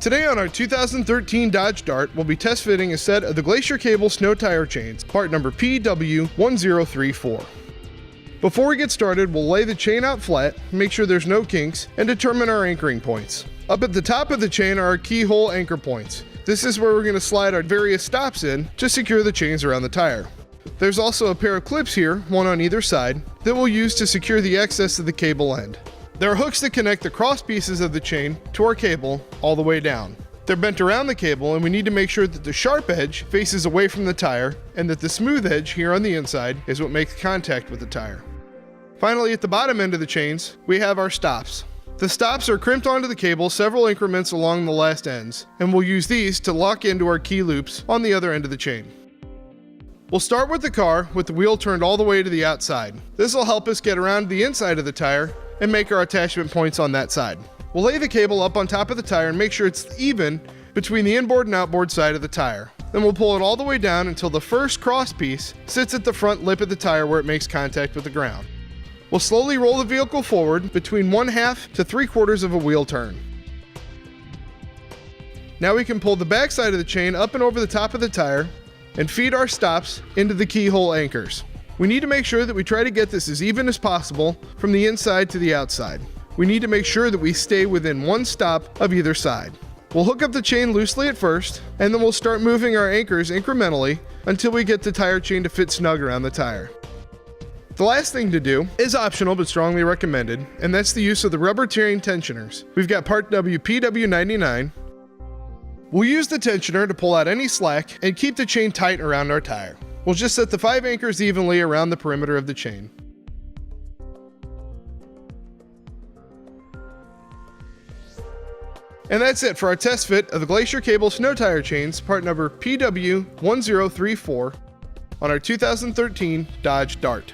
Today on our 2013 Dodge Dart, we'll be test fitting a set of the Glacier Cable Snow Tire Chains, part number PW1034. Before we get started, we'll lay the chain out flat, make sure there's no kinks, and determine our anchoring points. Up at the top of the chain are our keyhole anchor points. This is where we're going to slide our various stops in to secure the chains around the tire. There's also a pair of clips here, one on either side, that we'll use to secure the excess of the cable end. There are hooks that connect the cross pieces of the chain to our cable all the way down. They're bent around the cable, and we need to make sure that the sharp edge faces away from the tire and that the smooth edge here on the inside is what makes contact with the tire. Finally, at the bottom end of the chains, we have our stops. The stops are crimped onto the cable several increments along the last ends, and we'll use these to lock into our key loops on the other end of the chain. We'll start with the car with the wheel turned all the way to the outside. This will help us get around the inside of the tire and make our attachment points on that side. We'll lay the cable up on top of the tire and make sure it's even between the inboard and outboard side of the tire. Then we'll pull it all the way down until the first cross piece sits at the front lip of the tire where it makes contact with the ground. We'll slowly roll the vehicle forward between 1/2 to 3/4 of a wheel turn. Now we can pull the back side of the chain up and over the top of the tire and feed our stops into the keyhole anchors. We need to make sure that we try to get this as even as possible from the inside to the outside. We need to make sure that we stay within one stop of either side. We'll hook up the chain loosely at first, and then we'll start moving our anchors incrementally until we get the tire chain to fit snug around the tire. The last thing to do is optional but strongly recommended, and that's the use of the rubber chain tensioners. We've got part PW99. We'll use the tensioner to pull out any slack and keep the chain tight around our tire. We'll just set the 5 anchors evenly around the perimeter of the chain. And that's it for our test fit of the Glacier Cable Snow Tire Chains, part number PW1034 on our 2013 Dodge Dart.